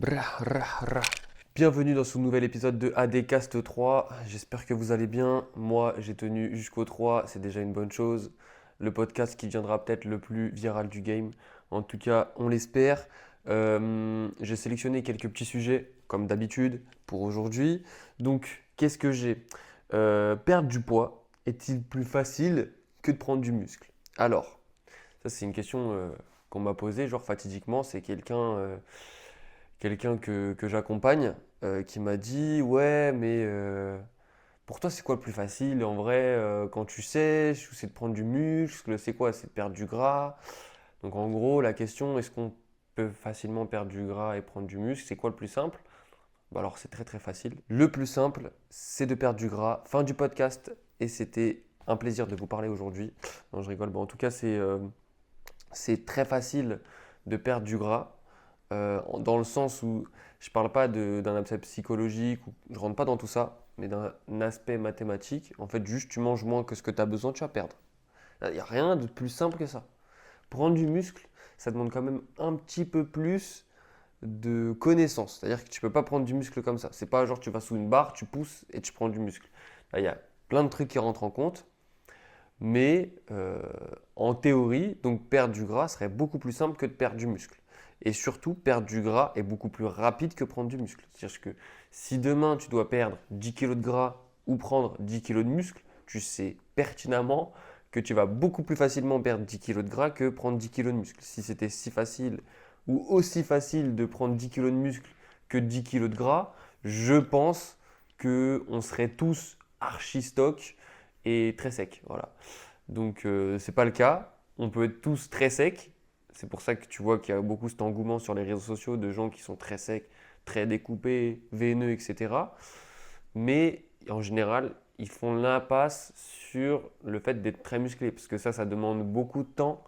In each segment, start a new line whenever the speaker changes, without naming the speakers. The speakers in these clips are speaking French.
Bra, ra, ra. Bienvenue dans ce nouvel épisode de ADcast 3. J'espère que vous allez bien. Moi, j'ai tenu jusqu'au 3, c'est déjà une bonne chose. Le podcast qui deviendra peut-être le plus viral du game. En tout cas, on l'espère. J'ai sélectionné quelques petits sujets, comme d'habitude, pour aujourd'hui. Donc, qu'est-ce que j'ai? Perdre du poids est-il plus facile que de prendre du muscle? Alors, ça, c'est une question qu'on m'a posée, genre fatidiquement. C'est quelqu'un que j'accompagne qui m'a dit ouais mais pour toi c'est quoi le plus facile en vrai quand tu sèches ou c'est de prendre du muscle, c'est quoi, c'est de perdre du gras? Donc en gros la question, est-ce qu'on peut facilement perdre du gras et prendre du muscle, c'est quoi le plus simple? Bah alors c'est très très facile, le plus simple c'est de perdre du gras. Fin du podcast, et c'était un plaisir de vous parler aujourd'hui. Non, je rigole. Bon, en tout cas c'est très facile de perdre du gras, dans le sens où je ne parle pas d'un aspect psychologique, ou, je ne rentre pas dans tout ça, mais d'un aspect mathématique. En fait, juste tu manges moins que ce que tu as besoin, tu vas perdre. Il n'y a rien de plus simple que ça. Prendre du muscle, ça demande quand même un petit peu plus de connaissances. C'est-à-dire que tu ne peux pas prendre du muscle comme ça. C'est pas genre tu vas sous une barre, tu pousses et tu prends du muscle. Là, il y a plein de trucs qui rentrent en compte. Mais en théorie, donc perdre du gras serait beaucoup plus simple que de perdre du muscle. Et surtout, perdre du gras est beaucoup plus rapide que prendre du muscle. C'est-à-dire que si demain tu dois perdre 10 kilos de gras ou prendre 10 kilos de muscle, tu sais pertinemment que tu vas beaucoup plus facilement perdre 10 kilos de gras que prendre 10 kilos de muscle. Si c'était si facile ou aussi facile de prendre 10 kilos de muscle que 10 kilos de gras, je pense qu'on serait tous archi stock et très sec. Voilà. Donc c'est pas le cas. On peut être tous très secs. C'est pour ça que tu vois qu'il y a beaucoup cet engouement sur les réseaux sociaux de gens qui sont très secs, très découpés, veineux, etc. Mais en général, ils font l'impasse sur le fait d'être très musclé, parce que ça demande beaucoup de temps,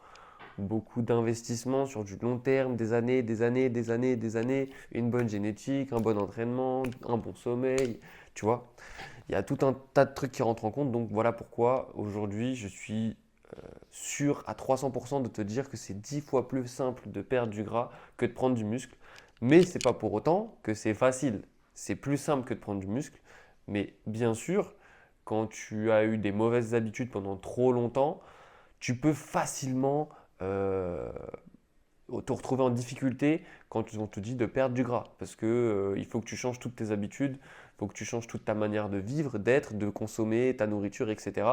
beaucoup d'investissement sur du long terme, des années, des années, des années, des années, une bonne génétique, un bon entraînement, un bon sommeil, tu vois. Il y a tout un tas de trucs qui rentrent en compte. Donc voilà pourquoi aujourd'hui je suis sûr à 300% de te dire que c'est 10 fois plus simple de perdre du gras que de prendre du muscle. Mais ce n'est pas pour autant que c'est facile. C'est plus simple que de prendre du muscle. Mais bien sûr, quand tu as eu des mauvaises habitudes pendant trop longtemps, tu peux facilement te retrouver en difficulté quand on te dit de perdre du gras. Parce que, il faut que tu changes toutes tes habitudes, il faut que tu changes toute ta manière de vivre, d'être, de consommer, ta nourriture, etc.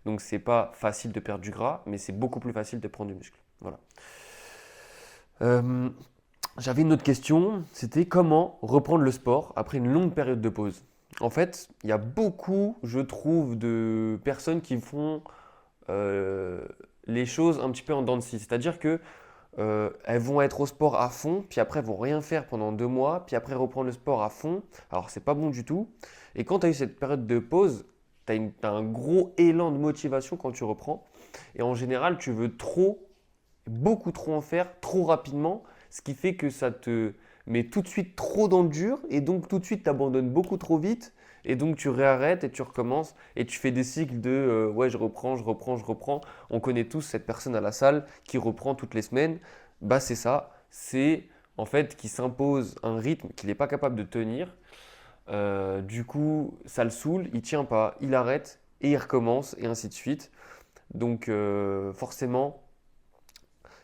Donc c'est pas facile de perdre du gras, mais c'est beaucoup plus facile de prendre du muscle. Voilà. Euh, J'avais une autre question, c'était comment reprendre le sport après une longue période de pause. En fait, il y a beaucoup, je trouve, de personnes qui font euh, les choses un petit peu en dents de scie. C'est-à-dire que elles vont être au sport à fond, puis après elles vont rien faire pendant 2 mois, puis après reprendre le sport à fond. Alors c'est pas bon du tout. Et quand tu as eu cette période de pause, t'as un gros élan de motivation quand tu reprends. Et en général, tu veux trop, beaucoup trop en faire, trop rapidement, ce qui fait que ça te met tout de suite trop dans le dur, et donc tout de suite tu abandonnes beaucoup trop vite, et donc tu réarrêtes et tu recommences, et tu fais des cycles de ouais, je reprends, je reprends, je reprends. On connaît tous cette personne à la salle qui reprend toutes les semaines. Bah c'est ça, c'est en fait qui s'impose un rythme qu'il n'est pas capable de tenir. Du coup, ça le saoule, il tient pas, il arrête et il recommence, et ainsi de suite. Donc forcément,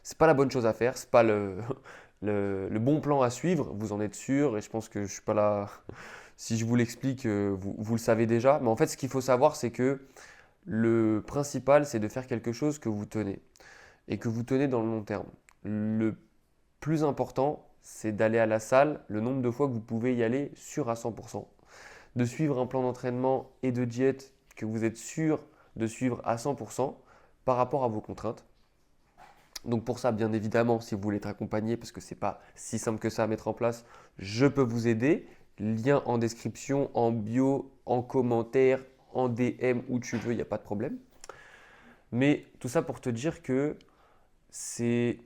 c'est pas la bonne chose à faire, c'est pas le bon plan à suivre, vous en êtes sûr, et je pense que je suis pas là. Si je vous l'explique, vous le savez déjà. Mais en fait, ce qu'il faut savoir, c'est que le principal, c'est de faire quelque chose que vous tenez et que vous tenez dans le long terme. Le plus important, c'est d'aller à la salle le nombre de fois que vous pouvez y aller sûr à 100%. De suivre un plan d'entraînement et de diète que vous êtes sûr de suivre à 100% par rapport à vos contraintes. Donc pour ça, bien évidemment, si vous voulez être accompagné, parce que ce n'est pas si simple que ça à mettre en place, je peux vous aider. Lien en description, en bio, en commentaire, en DM, où tu veux, il n'y a pas de problème. Mais tout ça pour te dire que c'est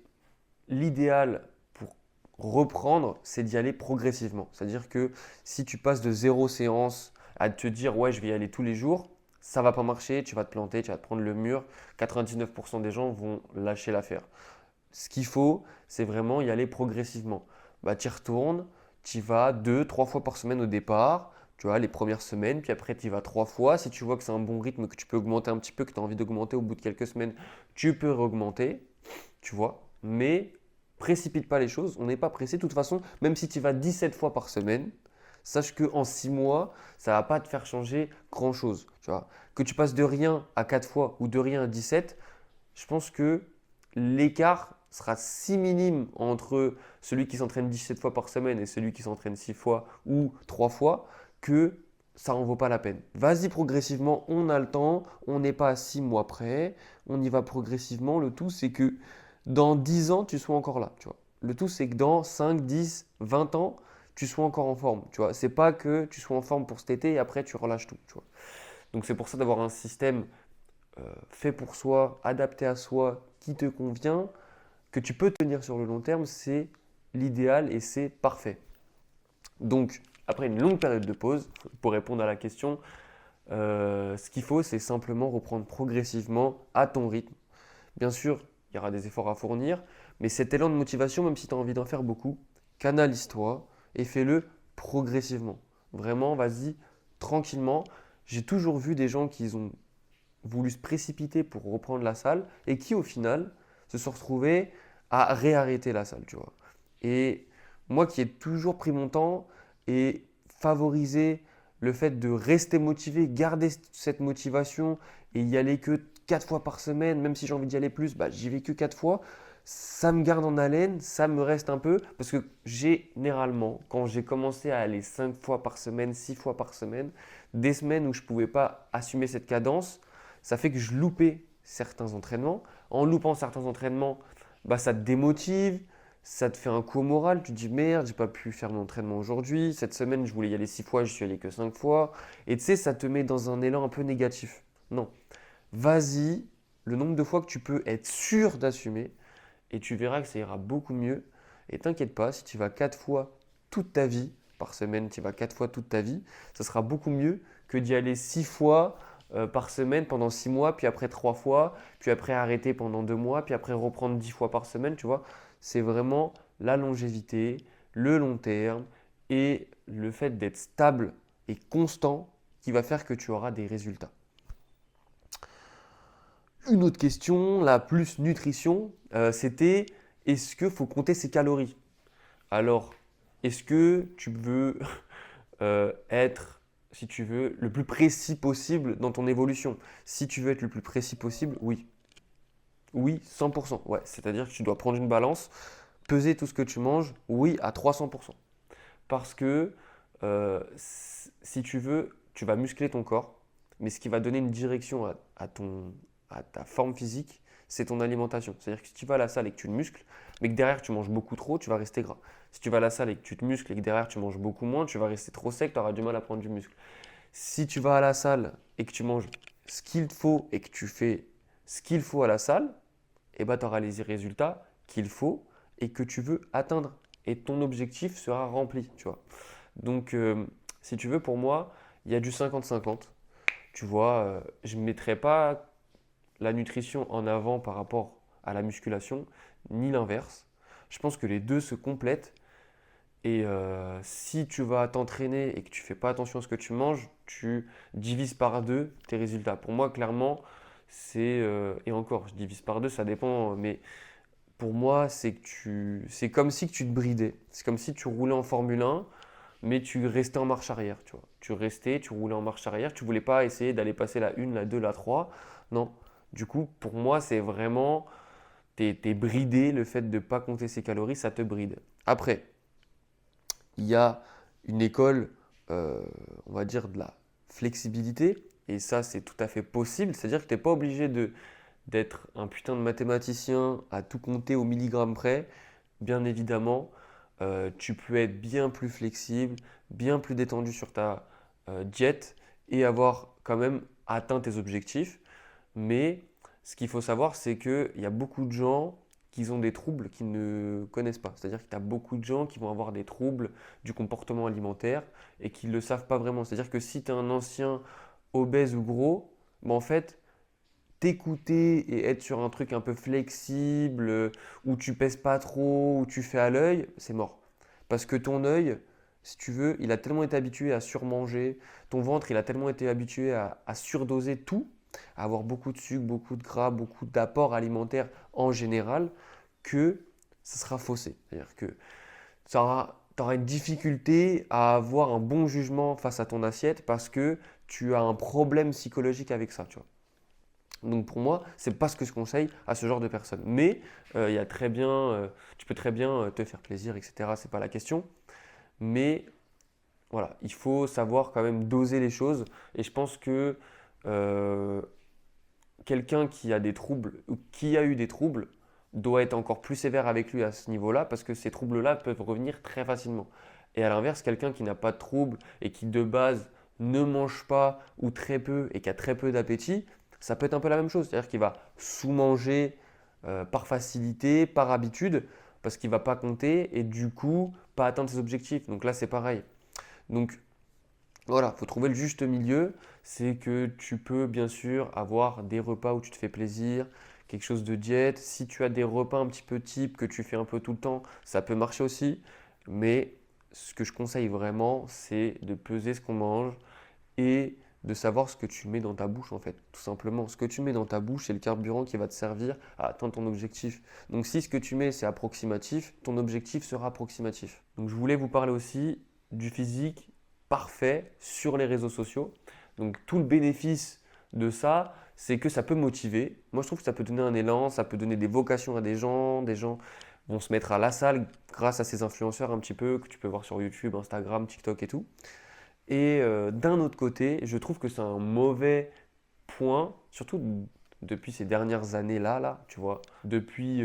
l'idéal pour reprendre, c'est d'y aller progressivement. C'est-à-dire que si tu passes de 0 séance à te dire ouais, je vais y aller tous les jours, ça va pas marcher, tu vas te planter, tu vas te prendre le mur. 99% des gens vont lâcher l'affaire. Ce qu'il faut, c'est vraiment y aller progressivement. Bah, tu y retournes, tu y vas 2, 3 fois par semaine au départ, tu vois, les premières semaines, puis après tu y vas 3 fois. Si tu vois que c'est un bon rythme, que tu peux augmenter un petit peu, que tu as envie d'augmenter au bout de quelques semaines, tu peux réaugmenter, tu vois. Mais précipite pas les choses, on n'est pas pressé. De toute façon, même si tu y vas 17 fois par semaine, sache qu'en 6 mois, ça ne va pas te faire changer grand-chose, tu vois. Que tu passes de rien à 4 fois ou de rien à 17, je pense que l'écart sera si minime entre celui qui s'entraîne 17 fois par semaine et celui qui s'entraîne 6 fois ou 3 fois que ça en vaut pas la peine. Vas-y progressivement, on a le temps, on n'est pas à 6 mois près, on y va progressivement. Le tout, c'est que dans 10 ans, tu sois encore là, tu vois. Le tout, c'est que dans 5, 10, 20 ans, tu sois encore en forme, tu vois. C'est pas que tu sois en forme pour cet été et après tu relâches tout, tu vois. Donc c'est pour ça d'avoir un système fait pour soi, adapté à soi, qui te convient, que tu peux tenir sur le long terme, c'est l'idéal et c'est parfait. Donc, après une longue période de pause, pour répondre à la question, ce qu'il faut, c'est simplement reprendre progressivement à ton rythme. Bien sûr, il y aura des efforts à fournir, mais cet élan de motivation, même si tu as envie d'en faire beaucoup, canalise-toi et fais-le progressivement. Vraiment, vas-y tranquillement. J'ai toujours vu des gens qui ont voulu se précipiter pour reprendre la salle et qui au final se sont retrouvés à réarrêter la salle, tu vois. Et moi qui ai toujours pris mon temps et favorisé le fait de rester motivé, garder cette motivation et y aller que 4 fois par semaine, même si j'ai envie d'y aller plus, bah, j'y vais que 4 fois. Ça me garde en haleine, ça me reste un peu, parce que généralement, quand j'ai commencé à aller 5 fois par semaine, 6 fois par semaine, des semaines où je ne pouvais pas assumer cette cadence, ça fait que je loupais certains entraînements. En loupant certains entraînements, bah, ça te démotive, ça te fait un coup au moral. Tu te dis merde, j'ai pas pu faire mon entraînement aujourd'hui. Cette semaine, je voulais y aller 6 fois, je suis allé que 5 fois. Et tu sais, ça te met dans un élan un peu négatif. Non, vas-y, le nombre de fois que tu peux être sûr d'assumer et tu verras que ça ira beaucoup mieux. Et t'inquiète pas, si tu vas 4 fois toute ta vie, par semaine, tu vas 4 fois toute ta vie, ça sera beaucoup mieux que d'y aller 6 fois par semaine pendant 6 mois, puis après 3 fois, puis après arrêter pendant 2 mois, puis après reprendre 10 fois par semaine, tu vois. C'est vraiment la longévité, le long terme et le fait d'être stable et constant qui va faire que tu auras des résultats. Une autre question, la plus nutrition, c'était est-ce qu'il faut compter ses calories? Alors, est-ce que tu veux être, si tu veux, le plus précis possible dans ton évolution? Si tu veux être le plus précis possible, oui. Oui, 100%. Ouais, c'est-à-dire que tu dois prendre une balance, peser tout ce que tu manges, oui, à 300%. Parce que si tu veux, tu vas muscler ton corps, mais ce qui va donner une direction à ta forme physique, c'est ton alimentation. C'est-à-dire que si tu vas à la salle et que tu te muscles, mais que derrière tu manges beaucoup trop, tu vas rester gras. Si tu vas à la salle et que tu te muscles et que derrière tu manges beaucoup moins, tu vas rester trop sec, tu auras du mal à prendre du muscle. Si tu vas à la salle et que tu manges ce qu'il te faut et que tu fais ce qu'il faut à la salle, eh ben, tu auras les résultats qu'il faut et que tu veux atteindre. Et ton objectif sera rempli, tu vois. Donc, si tu veux, pour moi, il y a du 50-50. Tu vois, je ne mettrai pas la nutrition en avant par rapport à la musculation, ni l'inverse. Je pense que les deux se complètent. Et si tu vas t'entraîner et que tu fais pas attention à ce que tu manges, tu divises par deux tes résultats. Pour moi, clairement, et encore, je divise par deux, ça dépend, mais pour moi, c'est comme si que tu te bridais. C'est comme si tu roulais en Formule 1, mais tu restais en marche arrière, tu vois. Tu restais, tu roulais en marche arrière, tu voulais pas essayer d'aller passer la 1, la 2, la 3. Non. Du coup, pour moi, c'est vraiment, t'es bridé, le fait de ne pas compter ses calories, ça te bride. Après, il y a une école, on va dire, de la flexibilité, et ça, c'est tout à fait possible. C'est-à-dire que tu n'es pas obligé d'être un putain de mathématicien à tout compter au milligramme près. Bien évidemment, tu peux être bien plus flexible, bien plus détendu sur ta diète et avoir quand même atteint tes objectifs. Mais ce qu'il faut savoir, c'est qu'il y a beaucoup de gens qui ont des troubles qu'ils ne connaissent pas. C'est-à-dire qu'il y a beaucoup de gens qui vont avoir des troubles du comportement alimentaire et qui ne le savent pas vraiment. C'est-à-dire que si tu es un ancien obèse ou gros, ben en fait, t'écouter et être sur un truc un peu flexible, où tu pèses pas trop, où tu fais à l'œil, c'est mort. Parce que ton œil, si tu veux, il a tellement été habitué à surmanger, ton ventre, il a tellement été habitué à surdoser tout, à avoir beaucoup de sucre, beaucoup de gras, beaucoup d'apports alimentaires en général, que ça sera faussé. C'est-à-dire que tu auras une difficulté à avoir un bon jugement face à ton assiette parce que tu as un problème psychologique avec ça, tu vois. Donc pour moi, c'est pas ce que je conseille à ce genre de personnes. Mais il y a très bien, tu peux très bien te faire plaisir, etc. C'est pas la question. Mais voilà, il faut savoir quand même doser les choses. Et je pense que euh, quelqu'un qui a des troubles ou qui a eu des troubles doit être encore plus sévère avec lui à ce niveau-là parce que ces troubles-là peuvent revenir très facilement. Et à l'inverse, quelqu'un qui n'a pas de troubles et qui de base ne mange pas ou très peu et qui a très peu d'appétit, ça peut être un peu la même chose. C'est-à-dire qu'il va sous-manger par facilité, par habitude, parce qu'il ne va pas compter et du coup pas atteindre ses objectifs. Donc là, c'est pareil. Donc voilà, il faut trouver le juste milieu. C'est que tu peux bien sûr avoir des repas où tu te fais plaisir, quelque chose de diète. Si tu as des repas un petit peu type que tu fais un peu tout le temps, ça peut marcher aussi. Mais ce que je conseille vraiment, c'est de peser ce qu'on mange et de savoir ce que tu mets dans ta bouche en fait, tout simplement. Ce que tu mets dans ta bouche, c'est le carburant qui va te servir à atteindre ton objectif. Donc si ce que tu mets, c'est approximatif, ton objectif sera approximatif. Donc je voulais vous parler aussi du physique parfait sur les réseaux sociaux. Donc tout le bénéfice de ça, c'est que ça peut motiver. Moi je trouve que ça peut donner un élan, ça peut donner des vocations à des gens vont se mettre à la salle grâce à ces influenceurs un petit peu que tu peux voir sur YouTube, Instagram, TikTok et tout. Et d'un autre côté, je trouve que c'est un mauvais point, surtout depuis ces dernières années-là, là, tu vois, depuis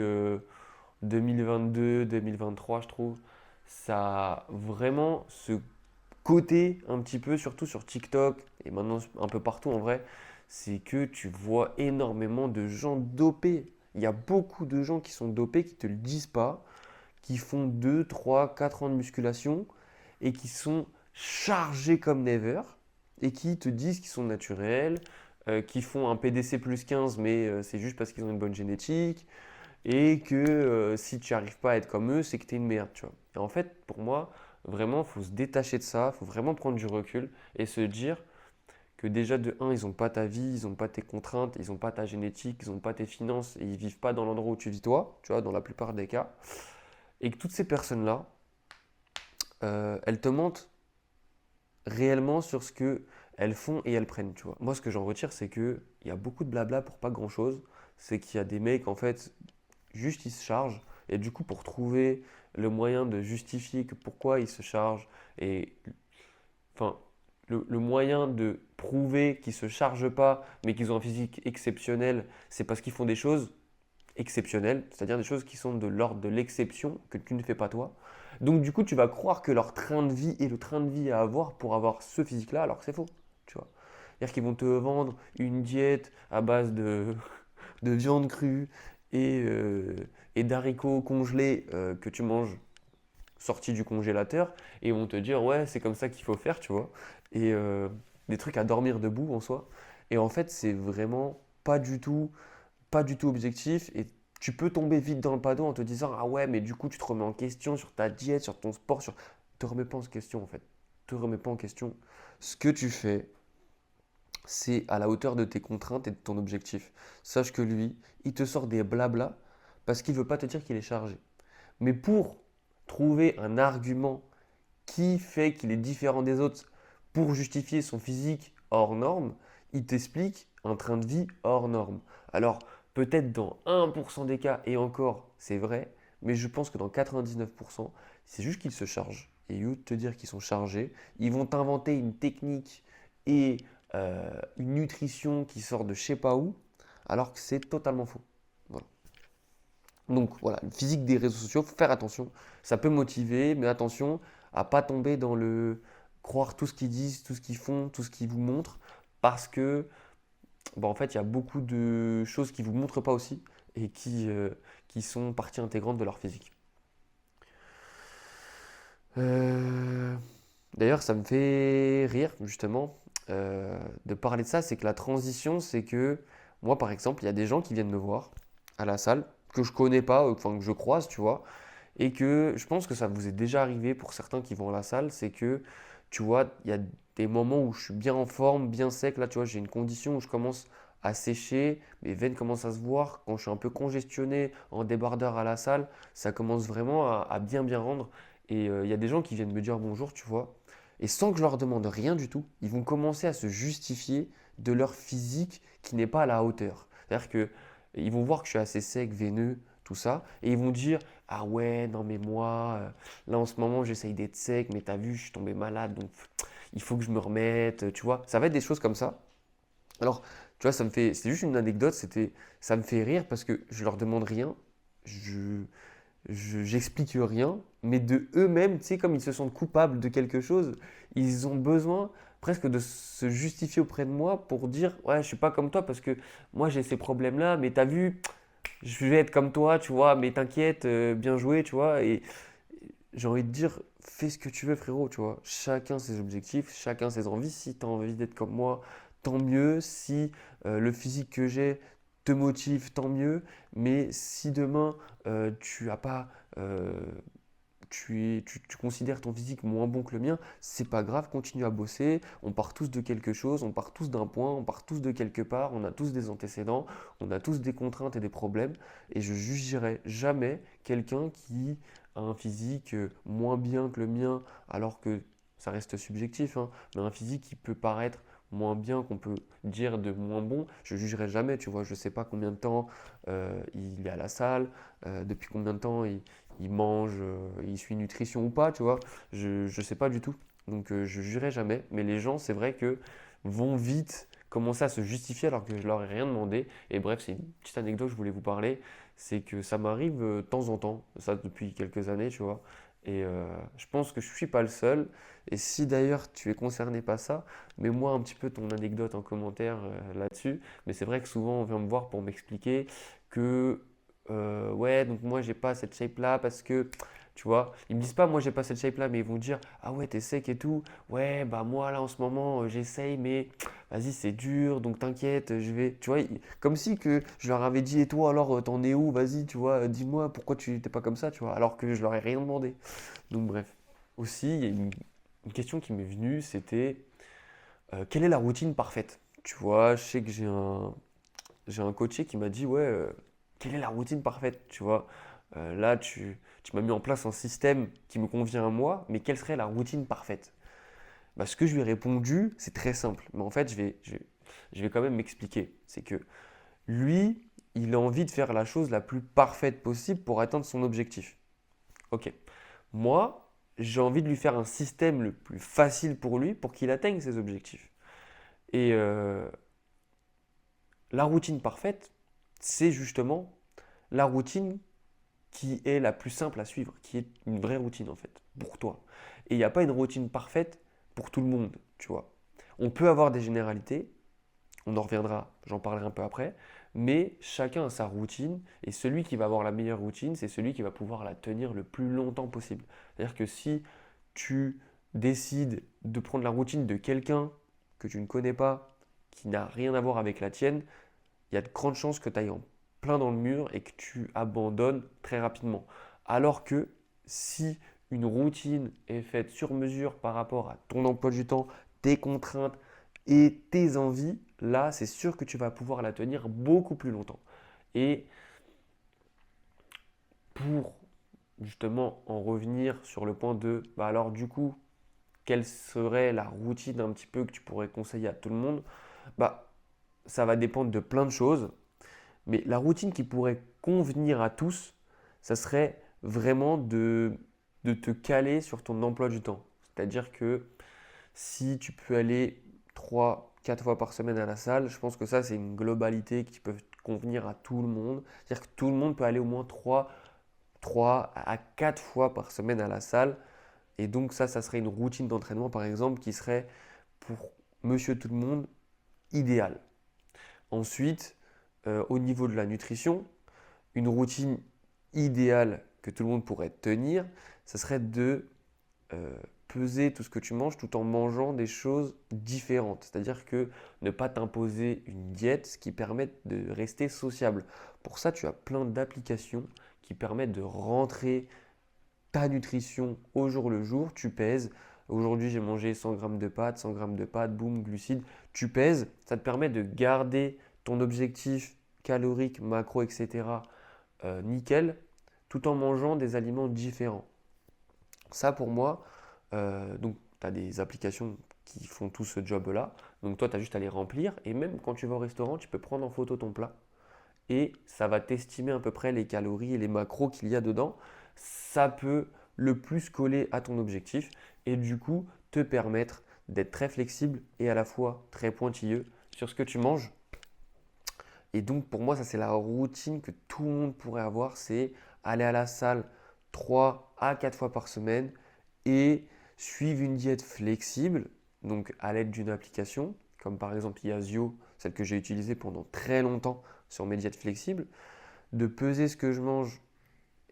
2022, 2023, je trouve, ça a vraiment ce côté un petit peu, surtout sur TikTok et maintenant un peu partout en vrai, c'est que tu vois énormément de gens dopés. Il y a beaucoup de gens qui sont dopés qui ne te le disent pas, qui font 2, 3, 4 ans de musculation et qui sont chargés comme never et qui te disent qu'ils sont naturels, qui font un PDC plus 15 mais c'est juste parce qu'ils ont une bonne génétique et que si tu n'arrives pas à être comme eux, c'est que tu es une merde, tu vois. Et en fait, pour moi, vraiment, il faut se détacher de ça, il faut vraiment prendre du recul et se dire que déjà de un, ils n'ont pas ta vie, ils n'ont pas tes contraintes, ils n'ont pas ta génétique, ils n'ont pas tes finances et ils vivent pas dans l'endroit où tu vis toi, tu vois, dans la plupart des cas. Et que toutes ces personnes-là, elles te mentent réellement sur ce que elles font et elles prennent, tu vois. Moi, ce que j'en retire, c'est que il y a beaucoup de blabla pour pas grand-chose. C'est qu'il y a des mecs, en fait, juste ils se chargent. Et du coup, pour trouver le moyen de justifier que pourquoi ils se chargent et enfin, le moyen de prouver qu'ils se chargent pas, mais qu'ils ont un physique exceptionnel, c'est parce qu'ils font des choses exceptionnelles, c'est-à-dire des choses qui sont de l'ordre de l'exception que tu ne fais pas toi. Donc du coup, tu vas croire que leur train de vie est le train de vie à avoir pour avoir ce physique-là, alors que c'est faux, tu vois. C'est-à-dire qu'ils vont te vendre une diète à base de viande crue et d'haricots congelés que tu manges sortis du congélateur et ils vont te dire ouais c'est comme ça qu'il faut faire, tu vois. Et des trucs à dormir debout en soi. Et en fait, c'est vraiment pas du tout objectif et tu peux tomber vite dans le panneau en te disant ah ouais mais du coup tu te remets en question sur ta diète, sur ton sport, sur... Te remets pas en question en fait. Te remets pas en question. Ce que tu fais, c'est à la hauteur de tes contraintes et de ton objectif. Sache que lui, il te sort des blabla parce qu'il veut pas te dire qu'il est chargé. Mais pour trouver un argument qui fait qu'il est différent des autres pour justifier son physique hors norme, il t'explique un train de vie hors norme. Alors, peut-être dans 1% des cas, et encore, c'est vrai, mais je pense que dans 99%, c'est juste qu'ils se chargent. Et au lieu de te dire qu'ils sont chargés, ils vont t'inventer une technique et une nutrition qui sort de je sais pas où, alors que c'est totalement faux. Voilà. Donc voilà, le physique des réseaux sociaux, faut faire attention. Ça peut motiver, mais attention à pas tomber dans le croire tout ce qu'ils disent, tout ce qu'ils font, tout ce qu'ils vous montrent, parce que en fait, il y a beaucoup de choses qu'ils vous montrent pas aussi et qui sont partie intégrante de leur physique. Euh, D'ailleurs, ça me fait rire justement de parler de ça, c'est que la transition, c'est que moi, par exemple, il y a des gens qui viennent me voir à la salle que je connais pas, enfin que je croise, tu vois, Et que je pense que ça vous est déjà arrivé pour certains qui vont à la salle, c'est que, tu vois, il y a des moments où je suis bien en forme, bien sec. Là, tu vois, j'ai une condition où je commence à sécher, mes veines commencent à se voir. Quand je suis un peu congestionné, en débardeur à la salle, ça commence vraiment à bien bien rendre. Et il y a des gens qui viennent me dire bonjour, tu vois. Et sans que je leur demande rien du tout, ils vont commencer à se justifier de leur physique qui n'est pas à la hauteur. C'est-à-dire que ils vont voir que je suis assez sec, veineux, tout ça, et ils vont dire ah ouais, non mais moi, là en ce moment j'essaye d'être sec, mais t'as vu, je suis tombé malade, donc il faut que je me remette, tu vois. Ça va être des choses comme ça. Alors, tu vois, c'est juste une anecdote, ça me fait rire parce que je leur demande rien, je, j'explique rien, mais de eux-mêmes, tu sais, comme ils se sentent coupables de quelque chose, ils ont besoin presque de se justifier auprès de moi pour dire, ouais, je suis pas comme toi parce que moi j'ai ces problèmes-là, mais t'as vu, je vais être comme toi, tu vois, mais t'inquiète, bien joué, tu vois. Et j'ai envie de dire, fais ce que tu veux, frérot, tu vois. Chacun ses objectifs, chacun ses envies. Si tu as envie d'être comme moi, tant mieux. Si le physique que j'ai te motive, tant mieux. Mais si demain, tu as pas, tu considères ton physique moins bon que le mien, c'est pas grave, continue à bosser. On part tous de quelque chose, on part tous d'un point, on part tous de quelque part, on a tous des antécédents, on a tous des contraintes et des problèmes. Et je jugerai jamais quelqu'un qui a un physique moins bien que le mien, alors que ça reste subjectif, hein, mais un physique qui peut paraître moins bien, qu'on peut dire de moins bon, je jugerai jamais, tu vois. Je sais pas combien de temps il est à la salle, depuis combien de temps il mange, il suit nutrition ou pas, tu vois. Je ne sais pas du tout. Donc je jurerai jamais. Mais les gens, c'est vrai que vont vite commencer à se justifier alors que je leur ai rien demandé. Et bref, c'est une petite anecdote que je voulais vous parler. C'est que ça m'arrive de temps en temps, ça depuis quelques années, tu vois. Et je pense que je ne suis pas le seul. Et si d'ailleurs tu es concerné par ça, mets-moi un petit peu ton anecdote en commentaire là-dessus. Mais c'est vrai que souvent on vient me voir pour m'expliquer que ouais, donc moi j'ai pas cette shape là parce que tu vois, ils me disent pas moi j'ai pas cette shape là, mais ils vont dire ah ouais, t'es sec et tout. Ouais, bah moi là en ce moment j'essaye, mais vas-y, c'est dur donc t'inquiète, je vais. Tu vois, comme si que je leur avais dit et toi alors t'en es où? Vas-y, tu vois, dis-moi pourquoi tu t'es pas comme ça, tu vois, alors que je leur ai rien demandé. Donc bref. Aussi, il y a une question qui m'est venue, c'était quelle est la routine parfaite? Tu vois, je sais que j'ai un coaché qui m'a dit, ouais, quelle est la routine parfaite, tu vois? Là, tu m'as mis en place un système qui me convient à moi, mais quelle serait la routine parfaite? Bah, ce que je lui ai répondu, c'est très simple. Mais en fait, je vais quand même m'expliquer. C'est que lui, il a envie de faire la chose la plus parfaite possible pour atteindre son objectif. Ok. Moi, j'ai envie de lui faire un système le plus facile pour lui pour qu'il atteigne ses objectifs. Et la routine parfaite, c'est justement la routine qui est la plus simple à suivre, qui est une vraie routine en fait, pour toi. Et il n'y a pas une routine parfaite pour tout le monde, tu vois. On peut avoir des généralités, on en reviendra, j'en parlerai un peu après, mais chacun a sa routine, et celui qui va avoir la meilleure routine, c'est celui qui va pouvoir la tenir le plus longtemps possible. C'est-à-dire que si tu décides de prendre la routine de quelqu'un que tu ne connais pas, qui n'a rien à voir avec la tienne, il y a de grandes chances que tu ailles en plein dans le mur et que tu abandonnes très rapidement. Alors que si une routine est faite sur mesure par rapport à ton emploi du temps, tes contraintes et tes envies, là, c'est sûr que tu vas pouvoir la tenir beaucoup plus longtemps. Et pour justement en revenir sur le point de, bah alors du coup, quelle serait la routine un petit peu que tu pourrais conseiller à tout le monde? Bah, ça va dépendre de plein de choses. Mais la routine qui pourrait convenir à tous, ça serait vraiment de te caler sur ton emploi du temps. C'est-à-dire que si tu peux aller 3, 4 fois par semaine à la salle, je pense que ça, c'est une globalité qui peut convenir à tout le monde. C'est-à-dire que tout le monde peut aller au moins 3 à 4 fois par semaine à la salle. Et donc ça serait une routine d'entraînement, par exemple, qui serait pour monsieur tout le monde idéal. Ensuite, au niveau de la nutrition, une routine idéale que tout le monde pourrait tenir, ça serait de euh, peser tout ce que tu manges tout en mangeant des choses différentes. C'est-à-dire que ne pas t'imposer une diète, ce qui permet de rester sociable. Pour ça, tu as plein d'applications qui permettent de rentrer ta nutrition au jour le jour, tu pèses. Aujourd'hui, j'ai mangé 100 grammes de pâtes, 100 grammes de pâtes, boum, glucides, tu pèses. Ça te permet de garder ton objectif calorique, macro, etc. Nickel, tout en mangeant des aliments différents. Ça, pour moi, donc tu as des applications qui font tout ce job-là. Donc toi, tu as juste à les remplir. Et même quand tu vas au restaurant, tu peux prendre en photo ton plat et ça va t'estimer à peu près les calories et les macros qu'il y a dedans. Ça peut le plus coller à ton objectif et du coup te permettre d'être très flexible et à la fois très pointilleux sur ce que tu manges. Et donc pour moi, ça c'est la routine que tout le monde pourrait avoir, c'est aller à la salle 3 à 4 fois par semaine et suivre une diète flexible, donc à l'aide d'une application, comme par exemple Yazio, celle que j'ai utilisée pendant très longtemps sur mes diètes flexibles, de peser ce que je mange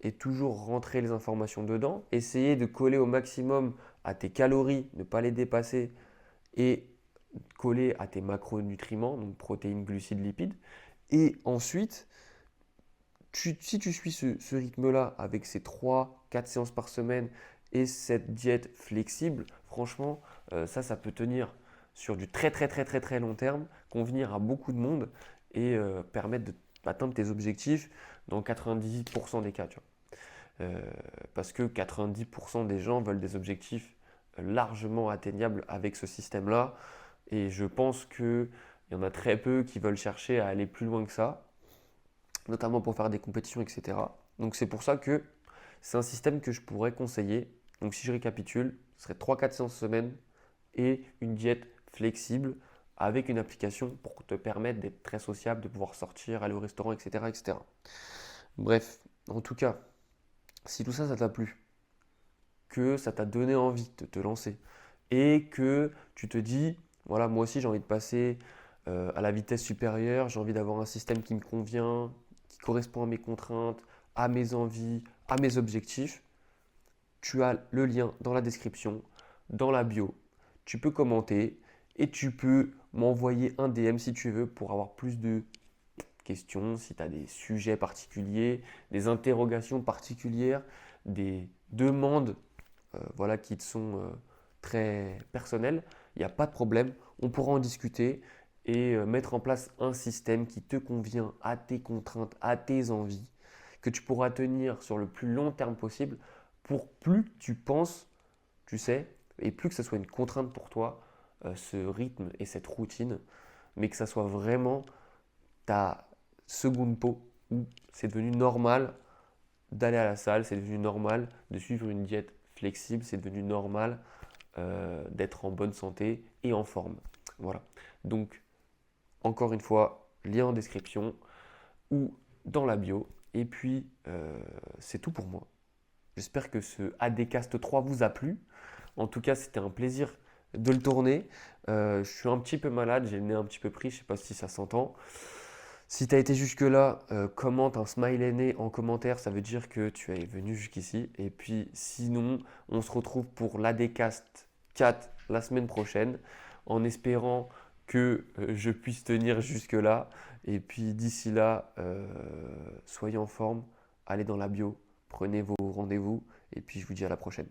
et toujours rentrer les informations dedans, essayer de coller au maximum à tes calories, ne pas les dépasser et coller à tes macronutriments, donc protéines, glucides, lipides. Et ensuite, si tu suis ce rythme-là avec ces 3 4 séances par semaine et cette diète flexible, franchement, ça peut tenir sur du très très très très très long terme, convenir à beaucoup de monde et permettre d'atteindre tes objectifs dans 98% des cas. Tu vois. Parce que 90% des gens veulent des objectifs largement atteignables avec ce système-là. Et je pense qu'il y en a très peu qui veulent chercher à aller plus loin que ça, notamment pour faire des compétitions, etc. Donc c'est pour ça que c'est un système que je pourrais conseiller. Donc si je récapitule, ce serait 3 4 séances semaine et une diète flexible avec une application pour te permettre d'être très sociable, de pouvoir sortir, aller au restaurant, etc. etc. Bref, en tout cas, si tout ça, ça t'a plu, que ça t'a donné envie de te lancer et que tu te dis, voilà, moi aussi j'ai envie de passer à la vitesse supérieure, j'ai envie d'avoir un système qui me convient, qui correspond à mes contraintes, à mes envies, à mes objectifs, tu as le lien dans la description, dans la bio. Tu peux commenter et tu peux m'envoyer un DM si tu veux pour avoir plus de questions, si tu as des sujets particuliers, des interrogations particulières, des demandes voilà, qui te sont très personnelles, il n'y a pas de problème. On pourra en discuter et mettre en place un système qui te convient à tes contraintes, à tes envies, que tu pourras tenir sur le plus long terme possible pour plus que tu penses, tu sais, et plus que ce soit une contrainte pour toi, ce rythme et cette routine, mais que ça soit vraiment ta seconde peau où c'est devenu normal d'aller à la salle, c'est devenu normal de suivre une diète flexible, c'est devenu normal d'être en bonne santé et en forme. Voilà. Donc, encore une fois, lien en description ou dans la bio. Et puis, c'est tout pour moi. J'espère que ce ADcast 3 vous a plu. En tout cas, c'était un plaisir de le tourner. Je suis un petit peu malade, j'ai le nez un petit peu pris, je ne sais pas si ça s'entend. Si tu as été jusque-là, commente un smiley nez en commentaire, ça veut dire que tu es venu jusqu'ici. Et puis sinon, on se retrouve pour l'ADcast 4 la semaine prochaine, en espérant que je puisse tenir jusque-là. Et puis d'ici là, soyez en forme, allez dans la bio, prenez vos rendez-vous, et puis je vous dis à la prochaine.